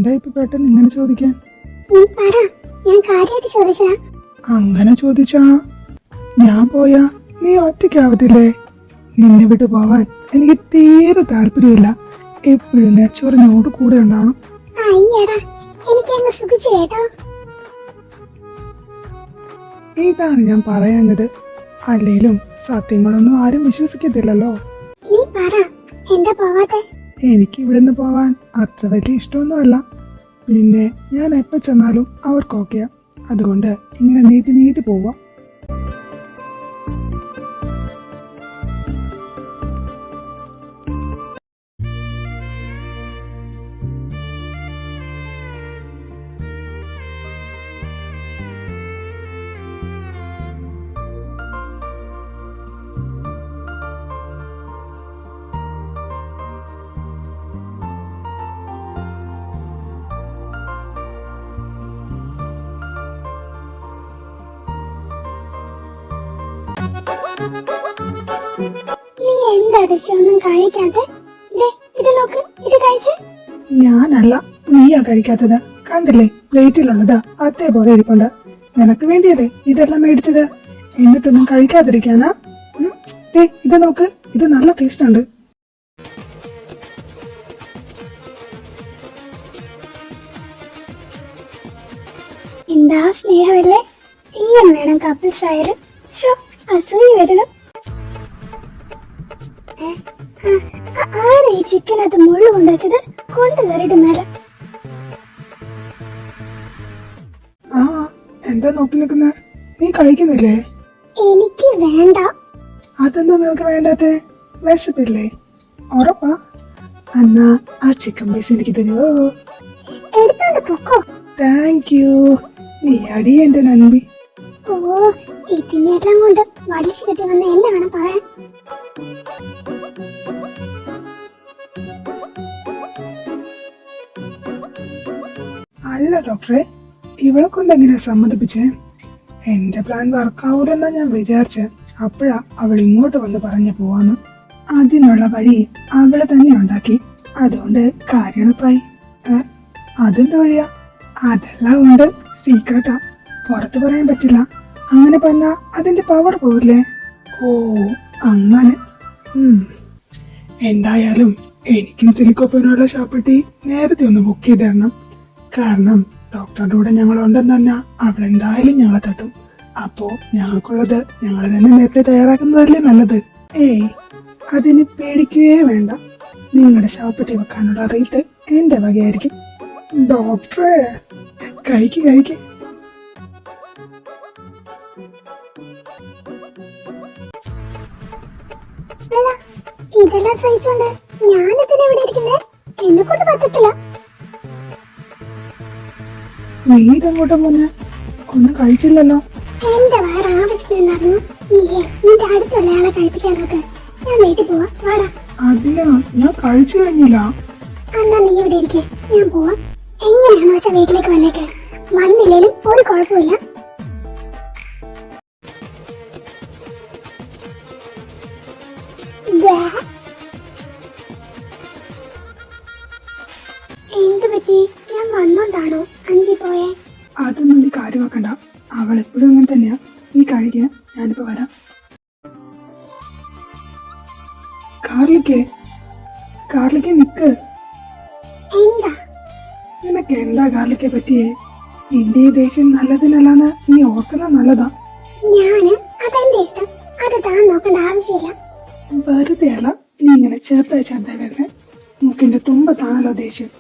എന്താ ഇപ്പൊ പെട്ടെന്ന് ഇങ്ങനെ ചോദിക്കാൻ? നീ പറ, ഞാൻ കാര്യമായിട്ട് ചോദിച്ചാ. അങ്ങനെ ചോദിച്ചാ ഞാൻ പോയാ നീ ഒറ്റയ്ക്കാവത്തില്ലേ? നിന്നെ വിട്ടു പോവാൻ എനിക്ക് തീരെ താല്പര്യമില്ല. എപ്പോഴും നെച്ചോറിനോട് കൂടെ ഉണ്ടാവണം. അയ്യടാ, എനിക്കങ്ങ് സുഖിച്ചു കേട്ടോ. ഇതാണ് ഞാൻ പറയാഞ്ഞത്. അല്ലേലും സത്യങ്ങളൊന്നും ആരും വിശ്വസിക്കത്തില്ലല്ലോ. നീ പറ, എന്താ പോവാത്തെ? എനിക്ക് ഇവിടുന്ന് പോവാൻ അത്ര വലിയ ഇഷ്ടമൊന്നുമല്ല. പിന്നെ ഞാൻ എപ്പോ ചെന്നാലും അവർക്കൊക്കെയാ. അതുകൊണ്ട് ഇങ്ങനെ നീട്ടി നീട്ടി പോവാം. നീ എന്താ ഒന്നും കഴിക്കാത്തെ? ഇത് നോക്ക്, ഇത് കഴിച്ച്. ഞാനല്ല, നീയാ കഴിക്കാത്തത്. കണ്ടില്ലേ, പ്ലേറ്റിലുള്ളത് അതേപോലെ ഇരിപ്പുണ്ട്. നിനക്ക് വേണ്ടിയല്ലേ ഇതെല്ലാം മേടിച്ചത്. എന്നിട്ടൊന്നും കഴിക്കാതിരിക്കാനാ? ഇത് നോക്ക്, ഇത് നല്ല ടേസ്റ്റ് ഉണ്ട്. എന്താ സ്നേഹമല്ലേ? ഇങ്ങനെ വേണം കപ്പിൾസ് ആയാലും. അസൂയ വരണം. ആരാ ഈ ചിക്കനകത്ത് മുള്ളു കൊണ്ടുവച്ചത്? കൊണ്ട് കയറിയിട്ട് മേലെ. ആ, എന്താ നോക്കി നിൽക്കുന്ന? നീ കഴിക്കുന്നില്ലേ? എനിക്ക് വേണ്ട. അതെന്താ നിനക്ക് വേണ്ടാത്തെ? വിശപ്പില്ലേ? ഉറപ്പാ? എന്നാ ആ ചിക്കൻ പീസ് എനിക്ക് തരുമോ? എടുത്തോണ്ട് പൊക്കോ. Thank you. നീ അടി എന്റെ നൻപി. ഓ, ഇതിനെല്ലാം കൊണ്ട് വലിച്ചു കെട്ടി വന്ന് എന്നെ വേണം പറയാൻ. അല്ല ഡോക്ടറെ, ഇവളെ കൊണ്ട് എങ്ങനെ സമ്മതിപ്പിച്ചേ? എന്റെ പ്ലാൻ വർക്കാവൂലെന്നാ ഞാൻ വിചാരിച്ചേ. അപ്പോഴാ അവൾ ഇങ്ങോട്ട് വന്ന് പറഞ്ഞു പോവാന്ന്. അതിനുള്ള വഴി അവള് തന്നെ ഉണ്ടാക്കി. അതുകൊണ്ട് കാര്യപ്പായി. അതെന്ത് വഴിയാ? അതെല്ലാം ഉണ്ട്, സീക്രട്ടാ, പുറത്തു പറയാൻ പറ്റില്ല. അങ്ങനെ പറഞ്ഞാ അതിന്റെ പവർ പോവില്ലേ? ഓ അങ്ങനെ. എന്തായാലും എനിക്കും സിലിക്കോപ്പിനുള്ള ഷോപ്പെട്ടി നേരത്തെ ഒന്ന് ബുക്ക് ചെയ്ത് തരണം. കാരണം ഡോക്ടറുടെ കൂടെ ഞങ്ങളുണ്ടെന്ന് തന്നെ അവളെന്തായാലും ഞങ്ങളെ തട്ടും. അപ്പോ ഞങ്ങൾക്കുള്ളത് ഞങ്ങൾ തന്നെ നേരത്തെ തയ്യാറാക്കുന്നതല്ലേ നല്ലത്. അതിന് പേടിക്കുകയേ വേണ്ട. നിങ്ങളുടെ ഷോപ്പെട്ടി വെക്കാനുള്ള റേറ്റ് എന്റെ വകയായിരിക്കും. ഡോക്ടറെ, കഴിക്ക്. ഇതെല്ലാം സഹിച്ചോണ്ട് ഞാനിതിനെ ഇവിടെ ഇരിക്കുന്നേ? എന്നെ കൊണ്ട് പറ്റത്തില്ല. നീ ഇതെങ്ങോട്ടും പോന്നെ? ഒന്നും കഴിച്ചില്ലല്ലോ. എന്റെ വേറെ ആവശ്യമില്ലായിരുന്നു. നിന്റെ അടുത്തുള്ള ആളെ കഴിപ്പിക്കാൻ നോക്ക്. ഞാൻ വീട്ടിൽ പോവാ, വാടാ. അതിനാ ഞാൻ കഴിച്ചു കഴിഞ്ഞില്ല. എന്നാ നീ ഇവിടെ ഇരിക്കെ, ഞാൻ പോവാം. എങ്ങനെയാണെന്ന് വെച്ചാ വീട്ടിലേക്ക് വന്നേക്ക്. വന്നില്ലേലും ഒരു കുഴപ്പമില്ല. എന്ത് പറ്റി? ഞാൻ വന്നോണ്ടാണോ അന്തി പോയേ? അതൊന്നും നീ കാര്യമാക്കണ്ട. അവൾ എപ്പോഴും അങ്ങനെ തന്നെയാ. നീ കഴിക്കാൻ, ഞാനിപ്പോ വരാം. കാർലിക്ക് നിക്ക്. എന്താ നിനക്ക് എന്താ കാർലിക്കെ പറ്റിയേ? നിന്റെ ഈ ദേഷ്യം നല്ലതിനല്ലാന്ന് നീ ഓർക്കുന്നത് നല്ലതാ. അതെന്റെ ഇഷ്ടം. അത് താൻ നോക്കേണ്ട ആവശ്യമില്ല. വെറുതെ അല്ല നീ ഇങ്ങനെ ചേർത്തായി വരുന്നേ. മൂക്കിന്റെ തുമ്പത്താണല്ലോ ദേഷ്യം.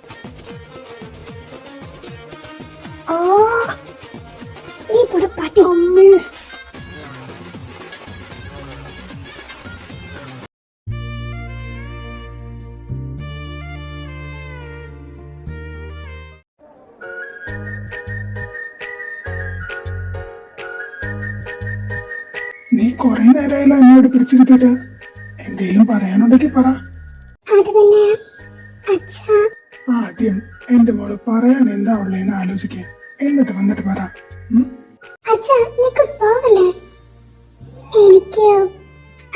നീ പൊടി പട്ടി. അമ്മേ, നീ കൊറേ നേരമായില്ല എന്നോട് പിടിച്ചിരുത്തിട്ട്. എന്തേലും പറയാനുണ്ടെങ്കിൽ പറ. അത് പിന്നെ അച്ഛാ, ആദ്യം എന്റെ മോള് പറയാൻ എന്താ ഉള്ളേന്ന് ആലോചിക്കേ, എന്നിട്ട് വന്നിട്ട് പറ. അച്ഛാ നിനക്ക് പോവല്ലേ? എനിക്ക്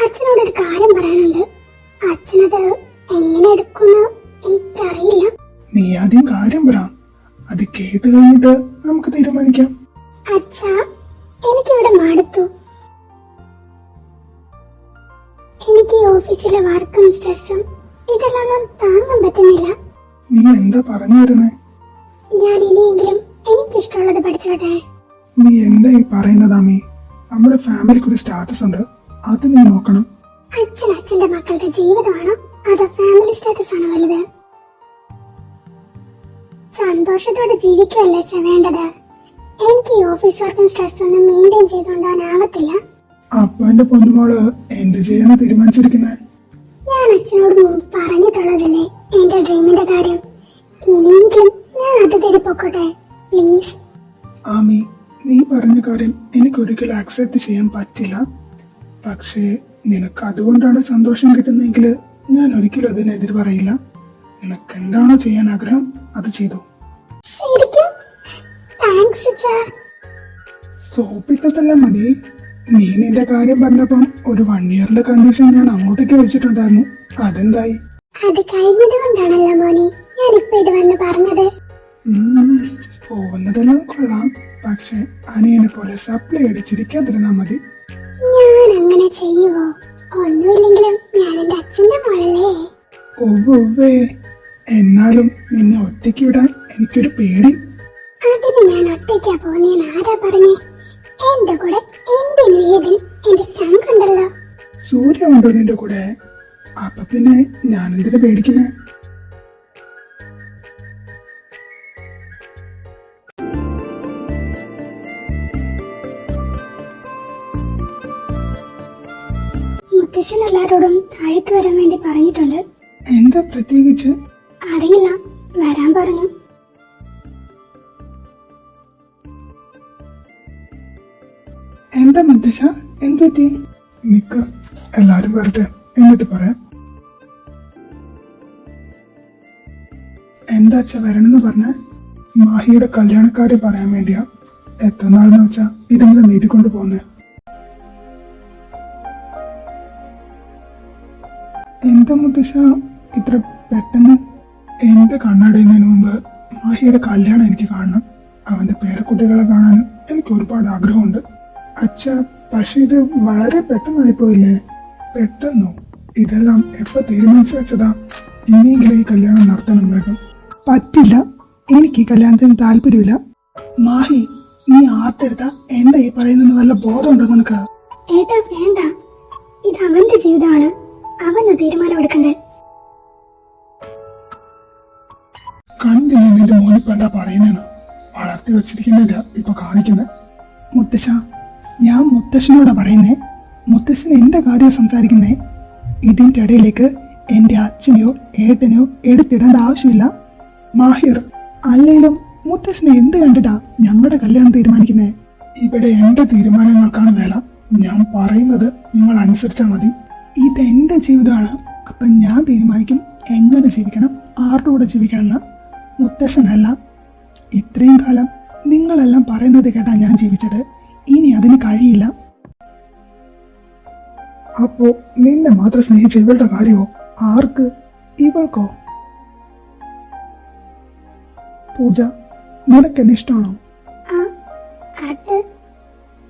അച്ഛനോടൊരു കാര്യം പറയാനുണ്ട്. അച്ഛനത് എങ്ങനെ എടുക്കുമെന്ന് എനിക്കറിയില്ല. നീ ആദ്യം കാര്യം പറ, അത് കേട്ട് കഴിഞ്ഞിട്ട് നമുക്ക് തീരുമാനിക്കാം. അച്ഛാ, എനിക്കിവിടെ മടുത്തു. എനിക്ക് ഈ ഓഫീസിലെ വർക്കും സ്ട്രെസ്സും ഇതെല്ലാം താങ്ങാൻ പറ്റുന്നില്ല. നീ എന്താ പറഞ്ഞു വരുന്നേ? ഞാൻ ഇനിയെങ്കിലും എനിക്കിഷ്ടമുള്ളത് പഠിച്ചോട്ടെ. നീ എന്താ ഈ പറയുന്നത് അമ്മി? നമ്മുടെ ഫാമിലിക്ക് ഒരു സ്റ്റാറ്റസ് ഉണ്ട്, അത് നീ നോക്കണം. അച്ഛന്റെ മക്കളുടെ ജീവിതമാണോ അതോ ഫാമിലി സ്റ്റാറ്റസ് ആണോ വലുത്? സന്തോഷത്തോടെ ജീവിക്കുകയല്ലേ അച്ഛൻ വേണ്ടത്. എനിക്ക് ഈ ഓഫീസ് വർക്കും സ്ട്രെസ് ഒന്നും മെയിൻറ്റെയിൻ ചെയ്തുകൊണ്ടാവാനാവത്തില്ല. അപ്പൊ എന്റെ പൊന്നുമോള് എന്ത് ചെയ്യാനാ തീരുമാനിച്ചിരിക്കുന്നത്? ഞാൻ അച്ഛനോട് പറഞ്ഞിട്ടുള്ളതല്ലേ എന്റെ ഡ്രീമിന്റെ കാര്യം. ഇനിയെങ്കിലും ഞാൻ അത് തേടി പൊക്കോട്ടെ പ്ലീസ്. ആമി, നീ പറഞ്ഞ കാര്യം എനിക്ക് ഒരിക്കലും ആക്സെപ്റ്റ് ചെയ്യാൻ പറ്റില്ല. പക്ഷേ നിനക്ക് അതുകൊണ്ടാണ് സന്തോഷം കിട്ടുന്നതെങ്കിൽ ഞാൻ ഒരിക്കലും അതിനെതിരെ പറയില്ല. നിനക്ക് എന്താണോ ചെയ്യാൻ ആഗ്രഹം അത് ചെയ്തു. ശരിക്കും താങ്ക്സ് അച്ഛാ. സോപ്പിട്ടതെല്ലാം മതി. നീ നിന്റെ കാര്യം പറഞ്ഞപ്പം ഒരു 1 ഇയറിന്റെ കണ്ടീഷൻ ഞാൻ അങ്ങോട്ടേക്ക് വെച്ചിട്ടുണ്ടായിരുന്നു. അതെന്തായി? അത് കഴിഞ്ഞത് കൊണ്ടാണല്ലോ മോനെ ഞാനിപ്പോ ഇത് വന്ന് പറഞ്ഞത്. പോകുന്നതെല്ലാം കൊള്ളാം, പക്ഷെ അനിയനെ പോലെ സപ്ലൈ അടിച്ചിരിക്കാതിരുന്നാ മതി. ഞാൻ അങ്ങനെ ചെയ്യുവോ? ഒന്നുമില്ലെങ്കിലും ഞാൻ എന്റെ അച്ഛന്റെ മോളല്ലേ. ഒവ്വേ, എന്നാലും നിന്നെ ഒറ്റയ്ക്ക് വിടാൻ എനിക്കൊരു പേടി. അതിന് ഞാൻ ഒറ്റയ്ക്കാ പോന്നേന്ന് ആരാ പറഞ്ഞേ? എന്റെ കൂടെ എന്തിനും ഏതിനും എന്റെ ചങ്കുണ്ടല്ലോ. സൂര്യ ഉണ്ടോ നിന്റെ കൂടെ? അപ്പൊ പിന്നെ ഞാൻ എന്തിനു പേടിക്കുന്നേ? മുത്തശ്ശൻ എല്ലാരോടും താഴേക്ക് വരാൻ വേണ്ടി പറഞ്ഞിട്ടുണ്ട്. എന്താ പ്രത്യേകിച്ച്? അറിയില്ല, വരാൻ പറഞ്ഞു. എന്താ മുത്തശ്ശ, എന്തുപറ്റി? നിക്ക്, എല്ലാരും വരട്ടെ എന്നിട്ട് പറയാം. എന്താ അച്ഛ വരണമെന്ന് പറഞ്ഞ? മാഹിയുടെ കല്യാണക്കാരെ പറയാൻ വേണ്ടിയാ. എത്ര നാളെന്ന് വെച്ചാ ഇതെങ്ങനെ നീട്ടിക്കൊണ്ടു പോന്നെ? എന്താ മുത്തശ്ശ ഇത്ര പെട്ടെന്ന്? എന്റെ കണ്ണടയുന്നതിന് മുമ്പ് മാഹിയുടെ കല്യാണം എനിക്ക് കാണണം. അവന്റെ പേരക്കുട്ടികളെ കാണാനും എനിക്ക് ഒരുപാട് ആഗ്രഹമുണ്ട്. അച്ഛ, പക്ഷെ ഇത് വളരെ പെട്ടെന്നായിപ്പോയില്ലേ? പെട്ടെന്നോ? ഇതെല്ലാം എപ്പോ തീരുമാനിച്ചു വെച്ചതാ? ഇനിയെങ്കിലും ഈ കല്യാണം നടത്തണം വേഗം. പറ്റില്ല, എനിക്ക് ഈ കല്യാണത്തിന് താല്പര്യമില്ല. മാഹി, നീ ആർട്ടെടുത്ത എന്താ ഈ പറയുന്ന വല്ല ബോധമുണ്ടോ നിനക്ക്? ഏട്ടാ വേണ്ട, ഇത് അവന്റെ ജീവിതമാണ്, അവന് തീരുമാനം എടുക്കണ്ടേ. കണ്ടില്ല നിന്റെ മോനിപ്പ എന്താ പറയുന്നേന്ന്? വളർത്തി വെച്ചിരിക്കുന്നില്ല ഇപ്പൊ കാണിക്കുന്നത്. മുത്തശ്ശ, ഞാൻ മുത്തശ്ശനോടാ പറയുന്നേ. മുത്തശ്ശൻ എന്റെ കാര്യം സംസാരിക്കുന്നേ. ഇതിന്റെ ഇടയിലേക്ക് എന്റെ അച്ഛനെയോ ഏട്ടനെയോ എടുത്തിടേണ്ട ആവശ്യമില്ല. മാഹിർ, അല്ലെങ്കിലും മുത്തശ്ശനെ എന്ത് കണ്ടിട്ടാ ഞങ്ങളുടെ കല്യാണം തീരുമാനിക്കുന്നേ? ഇവിടെ എന്റെ തീരുമാനങ്ങൾക്കാണ് വില. ഞാൻ പറയുന്നത് നിങ്ങൾ അനുസരിച്ചാൽ മതി. ഇതെന്റെ ജീവിതമാണ്. അപ്പൊ ഞാൻ തീരുമാനിക്കും എങ്ങനെ ജീവിക്കണം, ആരുടെ കൂടെ ജീവിക്കണം എന്ന്. മുത്തശ്ശനല്ല. ഇത്രയും കാലം നിങ്ങളെല്ലാം പറയുന്നത് കേട്ടാ ഞാൻ ജീവിച്ചത്. ഇനി അതിന് കഴിയില്ല. അപ്പോ നിന്നെ മാത്രം സ്നേഹിച്ച ഇവളുടെ കാര്യമോ? ആർക്ക്? ഇവൾക്കോ? പൂജ, നിനക്കെന്നെ ഇഷ്ടമാണോ? അത്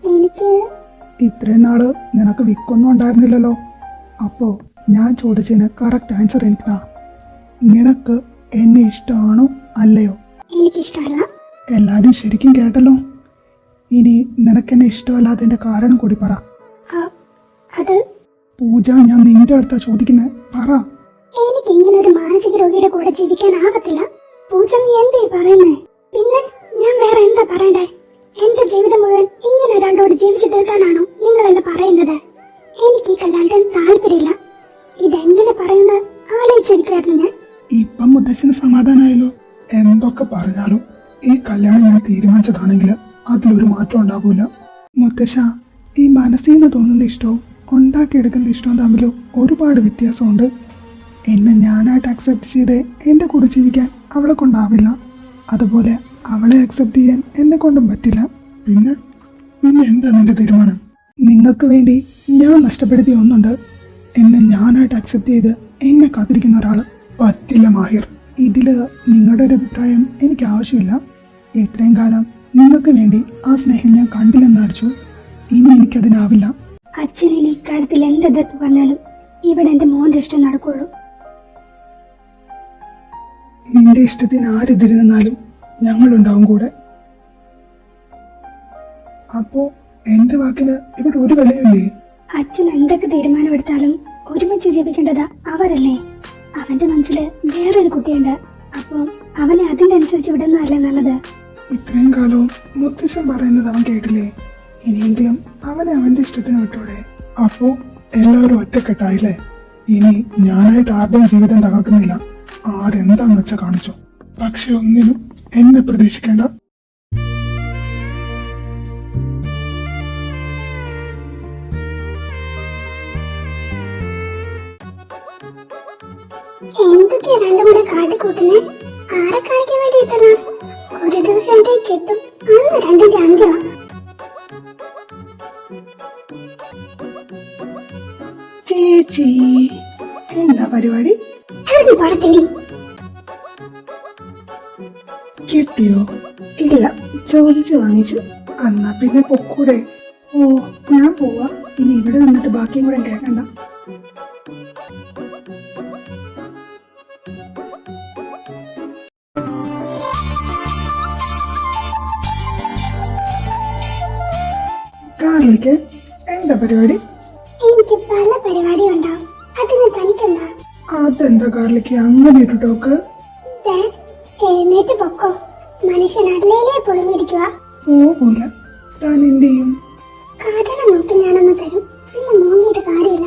എനിക്ക് ഇത്രയും നാള് നിനക്ക് വിക്കൊന്നും ഉണ്ടായിരുന്നില്ലല്ലോ. അപ്പോ ഞാൻ ചോദിച്ചതിന് കറക്റ്റ് ആൻസർ എനിക്ക് താ. നിനക്ക് എന്നെ ഇഷ്ടമാണോ അല്ലയോ? എനിക്കിഷ്ടമല്ല. എല്ലാരും ശരിക്കും കേട്ടല്ലോ. ഇനി നിനക്കെന്നെ ഇഷ്ടമല്ലാത്തതിന്റെ കാരണം കൂടി പറ. അത് പൂജ, ഞാൻ നിന്റെ അടുത്താ ചോദിക്കുന്നത്, പറ. എനിക്ക് ഇങ്ങനെ ഒരു മാനസിക രോഗിയുടെ കൂടെ ജീവിക്കാനാവത്തില്ല. പൂജ, നീ എന്തേ പറയുന്നേ? പിന്നെ ഞാൻ വേറെ എന്താ പറയണ്ടേ? എന്റെ ജീവിതം മുഴുവൻ ഇങ്ങനെ ഒരാളോട് ജീവിച്ചു തീർക്കാനാണോ നിങ്ങളെല്ലാം പറയുന്നത്? എനിക്ക് ഈ കല്യാണത്തിന് താല്പര്യമില്ല. ഇതെങ്ങനെ പറയുന്നത് ആലോചിച്ചിരിക്കുകയായിരുന്നു ഞാൻ. ഇപ്പം മുത്തശ്ശന് സമാധാനമായല്ലോ. എന്തൊക്കെ പറഞ്ഞാലും ഈ കല്യാണം ഞാൻ തീരുമാനിച്ചതാണെങ്കിൽ അതിലൊരു മാറ്റം ഉണ്ടാകൂല. മുത്തശ്ശ, ഈ മനസ്സിൽ നിന്ന് തോന്നുന്ന ഇഷ്ടവും ഉണ്ടാക്കിയെടുക്കുന്ന ഇഷ്ടവും തമ്മിൽ ഒരുപാട് വ്യത്യാസമുണ്ട്. എന്നെ ഞാനായിട്ട് അക്സെപ്റ്റ് ചെയ്ത് എൻ്റെ കൂടെ ജീവിക്കാൻ അവളെ കൊണ്ടാവില്ല. അതുപോലെ അവളെ അക്സെപ്റ്റ് ചെയ്യാൻ എന്നെ കൊണ്ടും പറ്റില്ല. പിന്നെ എന്താ നിന്റെ തീരുമാനം? നിങ്ങൾക്ക് വേണ്ടി ഞാൻ നഷ്ടപ്പെടുത്തിയ ഒന്നുണ്ട്. എന്നെ ഞാനായിട്ട് അക്സെപ്റ്റ് ചെയ്ത് എന്നെ കാത്തിരിക്കുന്ന ഒരാൾ. പറ്റില്ല മാഹിർ, ഇതില് നിങ്ങളുടെ ഒരു അഭിപ്രായം എനിക്ക് ആവശ്യമില്ല. ഇത്രയും കാലം നിങ്ങൾക്ക് വേണ്ടി ആ സ്നേഹം ഞാൻ കണ്ടില്ലെന്ന് അടിച്ചു. ഇനി എനിക്കതിനാവില്ല. അച്ഛൻ ഇനി ഇക്കാര്യത്തിൽ എന്തെടുത്ത് പറഞ്ഞാലും ഇവിടെ എന്റെ മോന്റെ ഇഷ്ടം നടക്കുള്ളൂ. നിന്റെ ഇഷ്ടത്തിന് ആരെതിര് നിന്നാലും ഞങ്ങളുണ്ടാവും കൂടെ. അപ്പോ എന്റെ വാക്കിന് ഇവിടെ ഒരു വിലയില്ലേ? അച്ഛൻ എന്തൊക്കെ തീരുമാനമെടുത്താലും ഒരുമിച്ച് ജീവിക്കേണ്ടതാ അവരല്ലേ. അവന്റെ മനസ്സിൽ വേറൊരു കുട്ടിയുണ്ട്. അപ്പൊ അവനെ അതിന്റെ അനുസരിച്ച് വിടുന്നതല്ലേ നല്ലത്. ഇത്രയും കാലവും മുത്തശ്ശൻ പറയുന്നത് അവൻ കേട്ടില്ലേ? ഇനിയെങ്കിലും അവനെ അവന്റെ ഇഷ്ടത്തിന് വിട്ടോടെ. അപ്പോ എല്ലാവരും ഒറ്റക്കെട്ടായില്ലേ? ഇനി ഞാനായിട്ട് ആരുടെയും ജീവിതം തകർക്കുന്നില്ല. ആരെന്താന്ന് വെച്ചാ കാണിച്ചു. പക്ഷെ ഒന്നിനും എന്നെ പ്രതീക്ഷിക്കേണ്ട. എന്തൊക്കെയാ രണ്ടും കൂടെ കാട്ടിക്കൂട്ടുന്നേ? ആരെ കാണിക്കാൻ വേണ്ടിയിട്ടല്ല? ഒരു ദിവസം എന്റെ കെട്ടും അന്ന് രണ്ടിന്റെ അന്ത്യമാ. ചേച്ചി എന്താ പരിപാടി? ഇറങ്ങി പടത്തിരി. കിട്ടിയോ? ഇല്ല, ചോദിച്ചു വാങ്ങിച്ചു. എന്നാ പിന്നെ പൊക്കൂടെ? ഓ, ഞാൻ പോവാ. ഇനി ഇവിടെ നിന്നിട്ട് ബാക്കിയും കൂടെ കേൾക്കണ്ട. കാറിലേക്ക് എന്താ പരിപാടി? എനിക്ക് പല പരിപാടി ഉണ്ടാവും. അതിന് തനിക്കെന്താ? അതെന്താ കാറിലേക്ക് അങ്ങനെ ഒരു ടോക്ക്? എഴുന്നേറ്റ് പൊക്കോ. മനുഷ്യൻ അടലയിലേ പൊളിഞ്ഞിരിക്കുക. പോകൂല. താൻ എന്ത് ചെയ്യും? കാരണം നോക്കി ഞാനൊന്ന് തരും. പിന്നെ മൂന്നിട്ട് കാര്യമില്ല.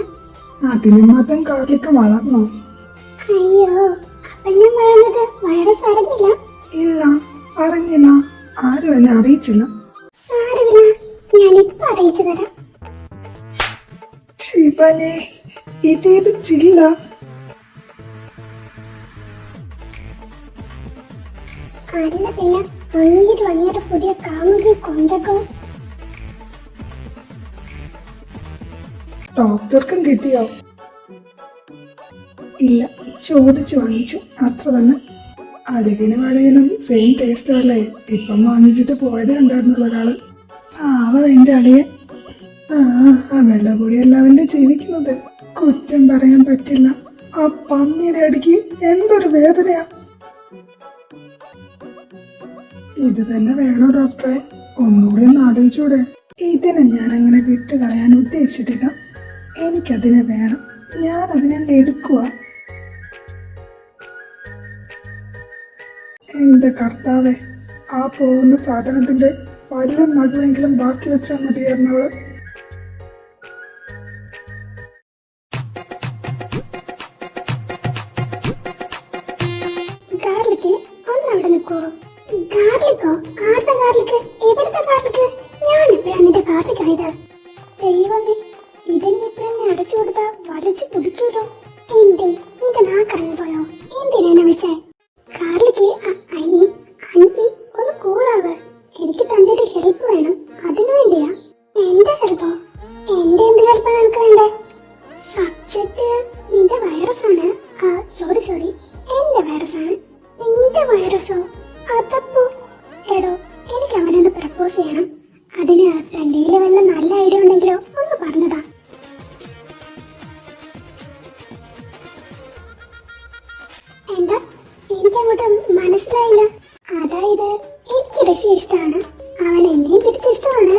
അതിന് മാത്രം കാറിലേക്ക് വളർന്നോ? അയ്യോ, അപ്പൊ ഞാൻ വളർന്നത് വൈറസ് അറിഞ്ഞില്ല. ഇല്ല, അറിഞ്ഞില്ല. ആരും എന്നെ അറിയിച്ചില്ല. സാരമില്ല, ഞാനിപ്പോ അറിയിച്ചു തരാം. ശിവനെ, ഇതേത് ചില്ല? അല്ല പിന്നെ അങ്ങോട്ട് വന്നിട്ട് പുതിയ കാമുകി കൊഞ്ചക്കോ. ഡോക്ടർക്കും കിട്ടിയോ? ഇല്ല, ചോദിച്ചു വാങ്ങിച്ചു, അത്ര തന്നെ. അഴകിനും അഴകിനും സെയിം ടേസ്റ്റ് അല്ലേ? ഇപ്പം വാങ്ങിച്ചിട്ട് പോയതേ ഉണ്ടായിരുന്നുള്ള ഒരാള്. പാവം എന്റെ അളിയൻ. അവളുടെ കൂടിയല്ല അവന്റെ ജീവിക്കുന്നത്. കുറ്റം പറയാൻ പറ്റില്ല. ആ പന്നിയുടെ അടിക്ക് എന്തൊരു വേദനയാ. ഇത് തന്നെ വേണോ ഡോക്ടറെ? ഒന്നുകൂടി ഒന്ന് ആലോചിച്ചൂടെ? ഇതിനെ ഞാൻ അങ്ങനെ വിട്ട് കളയാൻ ഉദ്ദേശിച്ചിട്ടില്ല. എനിക്കതിനെ വേണം. ഞാൻ അതിനെ എടുക്കുക. എന്റെ കർത്താവേ, ആ പോകുന്ന സാധനത്തിന്റെ വല്ല നടുവെങ്കിലും ബാക്കി വെച്ചാൽ മതിയായിരുന്നവള്. ഗാർലിക്ക് ഒന്നവിടെ നിൽക്കോ? ഗാർലിക്കോ? ആരുടെ ഗാർലിക്ക്? എവിടുത്തെ ഗാർലിക്ക്? ഞാനിപ്പോഴാണ് നിന്റെ ഗാർലിക്ക് ആയത്. ദൈവമേ, ഇതിനിപ്പോഴെന്നെ അടച്ചു കൊടുത്താ വലിച്ചു കുടിക്കൂലോ. എന്തേ നിന്റെ നാക്കറിഞ്ഞു പോയോ? എന്തിനാ വിളിച്ചേ? ഗാർലിക്ക് അനി ഒന്ന് കൂളാവ്. എനിക്ക് തന്റെ ഒരു ഹെൽപ്പ് വേണം. അതിനു വേണ്ടിയാ. എന്റെ ഹെൽപ്പോ? എന്റെ എന്ത് ഹെൽപ്പാണ് നിനക്ക് വേണ്ടേ? സബ്ജക്റ്റ് നിന്റെ വൈറസാണ്. സോറി, എന്റെ വൈറസാണ്. നിന്റെ വൈറസോ? അതപ്പോ എടോ, എനിക്ക് അവനൊന്ന് പ്രപ്പോസ് ചെയ്യണം. അതിന് തന്റെ വല്ല നല്ല ഐഡിയ ഉണ്ടെങ്കിലോ ഒന്ന് പറഞ്ഞതാ. എന്താ? എനിക്കങ്ങോട്ട് മനസ്സിലായില്ല. അതായത് എനിക്ക് ഋഷി ഇഷ്ടമാണ്, അവൻ എന്നെയും തിരിച്ചിഷ്ടമാണ്.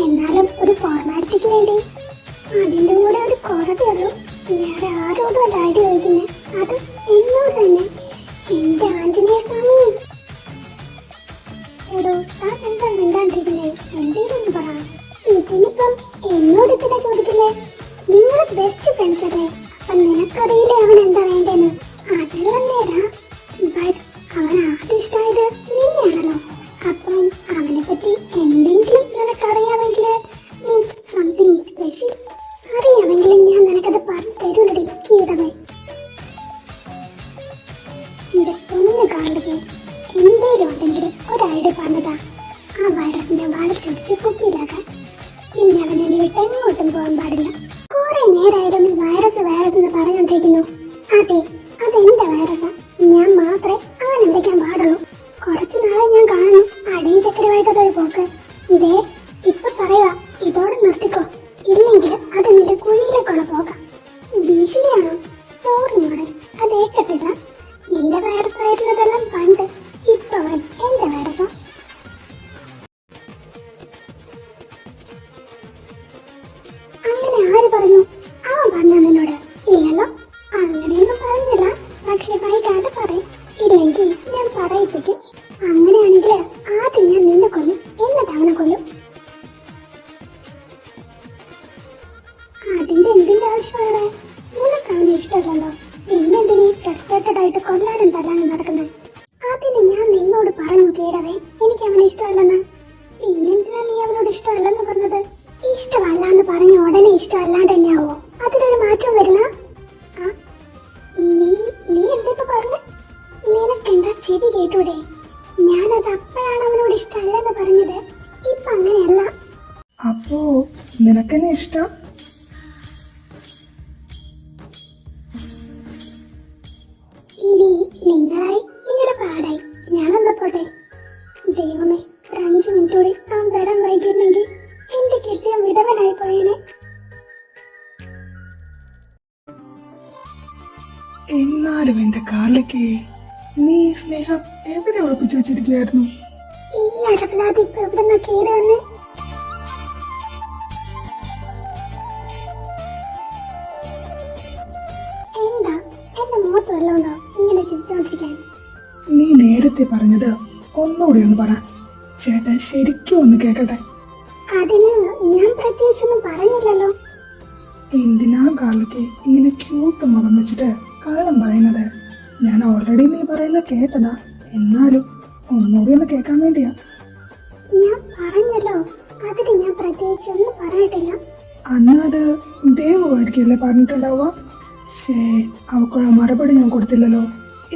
എന്നാലും ഒരു ഫോർമാലിറ്റിക്ക് വേണ്ടി അതിന്റെ കൂടെ ഒരു കുറവുള്ളൂ. വേറെ ആരോടും ഒരു ഐഡിയ ചോദിക്കുന്നേ, അത് എന്നോട് തന്നെ. എന്റെ ആഞ്ജനേയ സ്വാമി. എടോ, താൻ എന്താ മിണ്ടാണ്ടിരിക്കുന്നേ? എന്തേലും ഒന്ന് പറ. ഇതിനിപ്പം എന്നോട് ഇതിനെ ചോദിക്കില്ലേ? നിങ്ങൾ ബെസ്റ്റ് ഫ്രണ്ട്സ് അല്ലേ? അപ്പൊ നിനക്കറിയില്ലേ അവൻ എന്താ വേണ്ടെന്ന്? അതല്ലേടാ. ബട്ട് അവൻ ആദ്യം ഇഷ്ടമായത് നിന്നെയാണല്ലോ. അപ്പം അവനെ പറ്റി എന്തെങ്കിലും നിനക്കറിയാമെങ്കിൽ, മീൻസ് സംതിങ് സ്പെഷ്യൽ അറിയാമെങ്കിൽ ഞാൻ നിനക്കത് പറഞ്ഞു തരൂലടി കീടമേ. എന്റെ പൊന്നു കാണിക്ക്, എന്തേലും ഉണ്ടെങ്കിൽ ഒരു ഐഡിയ പറഞ്ഞതാ. ആ വൈറസിനെ വളച്ചൊടിച്ച് കുപ്പിയിലാക്കാൻ. പിന്നെ അവൻ എന്നെ വിട്ട് എങ്ങോട്ടും പോകാൻ പാടില്ല. കുറെ നേരമായിട്ടും ഈ വൈറസ് എന്ന് പറഞ്ഞുകൊണ്ടിരിക്കുന്നു. അതെ, അതെന്റെ വൈറസാ. ഞാൻ മാത്രമേ അവനെ വിളിക്കാൻ പാടുള്ളൂ. കുറച്ചു നാളെ ഞാൻ കാണുന്നു. ഇതേ ഇപ്പൊ പറയാ, ഇതോടെ നിർത്തിക്കോ, ഇല്ലെങ്കിൽ അത് നിന്റെ കുഴിയിലേക്കുള്ള പോകാം. ഭീഷണിയാണോ? സോറി മോളെ, അത് ഏക്കത്തില്ല. നിന്റെ വൈറസായിരുന്നതെല്ലാം പണ്ട്, ഇപ്പൊ അവൻ എന്റെ വൈറസാ. അങ്ങനെ ആര് പറഞ്ഞു? അവൻ പറഞ്ഞ നിന്നോട്? ഇല്ലല്ലോ, അങ്ങനെയൊന്നും പറഞ്ഞില്ല. പക്ഷെ വൈകാതെ പറയും, ഇല്ലെങ്കിൽ ഞാൻ പറയിപ്പിക്കും. അങ്ങനെയാണെങ്കിൽ ആദ്യം ഞാൻ നിന്നെ കൊല്ലും, എന്നിട്ട് അവനെ കൊല്ലും. അതിന്റെ എന്തിന്റെ ആവശ്യമാണ്? നിനക്ക് അവനെ ഇഷ്ടമല്ലല്ലോ, പിന്നെന്തിനീ ഫ്രസ്ട്രേറ്റഡ് ആയിട്ട് കൊല്ലാനും തല്ലാനും നടക്കുന്നത്? അതിന് ഞാൻ നിന്നോട് പറഞ്ഞു കേടവേ, എനിക്ക് അവനെ ഇഷ്ടമല്ലെന്ന്. പിന്നെന്തിനാ നീ അവനോട് ഇഷ്ടമല്ലെന്ന് പറഞ്ഞത്? ഇഷ്ടമല്ലാന്ന് പറഞ്ഞ ഉടനെ ഇഷ്ടമല്ലാണ്ട് തന്നെയാവോ? അതിലൊരു മാറ്റം വരില്ല. നീ എന്തിപ്പോ പറഞ്ഞു? നിനക്കെന്താ ചെവി കേട്ടൂടെ? ഞാനത് അപ്പോഴാണ് അവനോട് ഇഷ്ടമല്ലെന്ന് പറഞ്ഞത്, ഇപ്പൊ അങ്ങനെയല്ല. അപ്പോ നിനക്കെന്നെ ഇഷ്ടം? ഇനി നിങ്ങളായി നിങ്ങളുടെ പാടായി, ഞാനെന്നാ പോട്ടെ. ദൈവമേ, ഒരു 5 മിനിറ്റ് കൂടി അവൻ വരാൻ വൈകിയിരുന്നെങ്കിൽ എന്റെ കെട്ടിയ വിധവനായി പോയേനെ. എന്നാലും എന്റെ കാറിലേക്ക് നീ സ്നേഹം എവിടെ ഉറപ്പിച്ചു വെച്ചിരിക്കുകയായിരുന്നു? ഈ അടപ്പില്ലാതെ ഇപ്പൊ എവിടെ നിന്നാ കേറി വന്നേ? എന്താ എന്റെ മുഖത്ത് വല്ലതുണ്ടോ ഇങ്ങനെ ചിരിച്ചോണ്ടിരിക്കാൻ? നീ നേരത്തെ പറഞ്ഞത് ഒന്നുകൂടി ഒന്ന് പറ, ചേട്ടൻ ശരിക്കും ഒന്ന് കേക്കട്ടെ. അതിന് ഞാൻ പ്രത്യേകിച്ചൊന്നും പറഞ്ഞില്ലല്ലോ. എന്തിനാ കാർലിക്ക് ഇങ്ങനെ ക്യൂട്ട് മുഖം വെച്ചിട്ട് കള്ളം പറയുന്നത്? ഞാൻ ഓൾറെഡി നീ പറയുന്നത് കേട്ടതാ, എന്നാലും ഒന്നുകൂടി ഒന്ന് കേൾക്കാൻ വേണ്ടിയാ. ഞാൻ പറഞ്ഞല്ലോ, അതിന് ഞാൻ പ്രത്യേകിച്ചൊന്നും പറഞ്ഞിട്ടില്ല. അന്ന് അത് ദേവുമായിരിക്കില്ലേ പറഞ്ഞിട്ടുണ്ടാവുക? ശേ, അവക്കുള്ള മറുപടി ഞാൻ കൊടുത്തില്ലല്ലോ,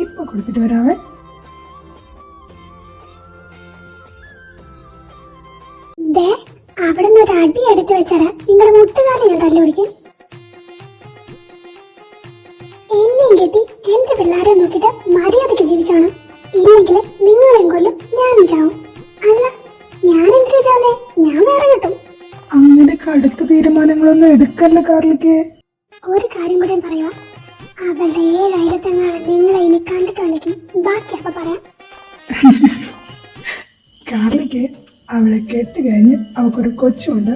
ഇപ്പൊ കൊടുത്തിട്ട് വരാവേ. ദേ, അവിടുന്ന് ഒരു അടി എടുത്തു വെച്ചാല് നിങ്ങളുടെ മുട്ടുകാരെ ഞാൻ തല്ലി പിടിക്കും. എന്നെയും കെട്ടി എന്റെ പിള്ളേരെ നോക്കിട്ട് മര്യാദയ്ക്ക് ജീവിച്ചാണ്, ഇല്ലെങ്കിൽ നിങ്ങളെയും കൊല്ലും, ഞാനും ചാവും. അല്ല, ഞാൻ എന്തിനാ ചാവേ? ഞാൻ വേറെ കിട്ടും. അങ്ങനെ കടുത്ത തീരുമാനങ്ങളൊന്നും എടുക്കല്ല കാർലിക്ക്. ഒരു കാര്യം കൂടെ പറയുക, അവളുടെ 7 അയലത്തെങ്ങാണ് നിങ്ങളെ ഇനി കണ്ടിട്ടുണ്ടെങ്കിൽ ബാക്കി അപ്പൊ പറയാം. കാർലിക്ക് അവളെ കെട്ട് കഴിഞ്ഞ് അവൾക്കൊരു കൊച്ചുണ്ട്.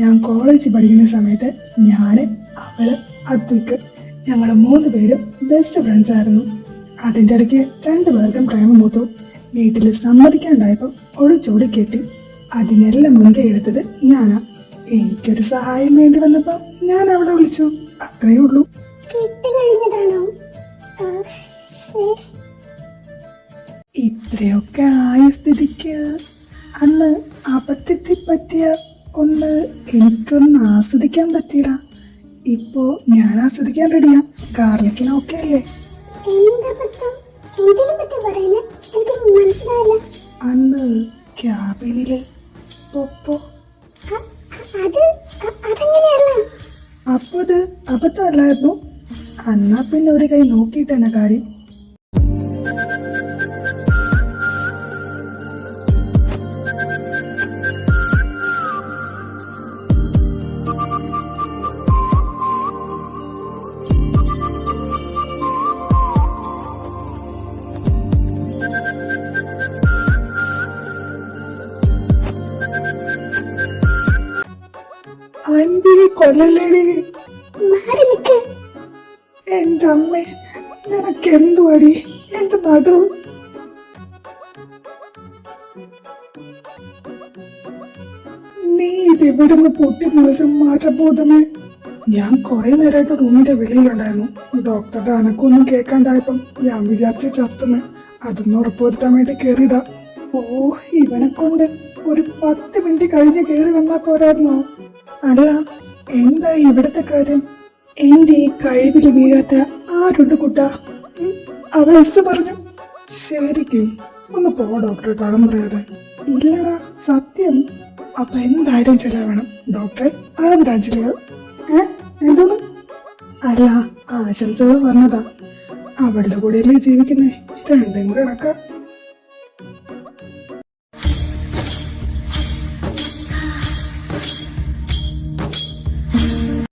ഞാൻ കോളേജിൽ പഠിക്കുന്ന സമയത്ത് ഞാന്, അവള്, അദ്വിക്ക്, ഞങ്ങൾ 3 പേരും ബെസ്റ്റ് ഫ്രണ്ട്സ് ആയിരുന്നു. അതിൻ്റെ ഇടയ്ക്ക് 2 പേർക്കും പ്രേമം മൂത്തു. വീട്ടിൽ സമ്മതിക്കാണ്ടായപ്പോൾ ഒളിച്ചോടി കെട്ടി. അതിനെല്ലാം മുൻകൈ എടുത്തത് ഞാനാ. എനിക്കൊരു സഹായം വേണ്ടി വന്നപ്പോൾ ഞാൻ അവളെ വിളിച്ചു, അത്രേ ഉള്ളൂ. കെട്ട് കഴിഞ്ഞതാണോ? ഇത്രയൊക്കെ ആയ സ്ഥിതിക്ക് അന്ന് അബദ്ധത്തിൽ പറ്റിയ ഒന്ന് എനിക്കൊന്ന് ആസ്വദിക്കാൻ പറ്റിയില്ല. ഇപ്പോ ഞാൻ ആസ്വദിക്കാൻ റെഡിയാ. കാർലിക്കിന് ഓക്കെ അല്ലേ? അന്ന് ക്യാബിനില് പൊപ്പോ. അപ്പൊ അത് അബദ്ധമല്ലായിരുന്നു. എന്നാ പിന്നെ ഒരു കൈ നോക്കിയിട്ട് തന്നെ കാര്യം. അൻപിനെ കൊല്ലല്ലേടി. എന്റെ അമ്മേ, നിനക്ക് എന്തുവാടി എന്റെ നടു? നീ ഇത് ഇവിടുന്ന് പൊട്ടി ദിവസം മാറ്റബോധമേ. ഞാൻ കുറെ നേരമായിട്ട് റൂമിന്റെ വെളിയിലുണ്ടായിരുന്നു. ഡോക്ടറുടെ അനക്കൊന്നും കേൾക്കാണ്ടായപ്പം ഞാൻ വിചാരിച്ച ചത്തുന്ന്. അതൊന്നും ഉറപ്പുവരുത്താൻ വേണ്ടി കയറിയതാ. ഓ, ഇവനെ കൊണ്ട് ഒരു 10 മിനിറ്റ് കഴിഞ്ഞ് കയറി വന്നാ പോരായിരുന്നോ? അല്ല, എന്താ ഇവിടത്തെ കാര്യം? എന്റെ ഈ കഴിവിൽ വീഴാത്ത ആരുണ്ട് കുട്ടാ? അവ എസ് പറഞ്ഞു. ശരിക്കും ഒന്ന് പോ ഡോക്ടറെ, കടം പറയാതെ. ഇല്ലടാ, സത്യം. അപ്പൊ എന്തായാലും ചെലവേണം ഡോക്ടറെ. ആദ്യം ചിലവ്. എന്തോന്ന്? അല്ല, ആശംസകൾ പറഞ്ഞതാ. അവളുടെ കൂടെയല്ലേ ജീവിക്കുന്നേ, രണ്ടും കണക്കാ.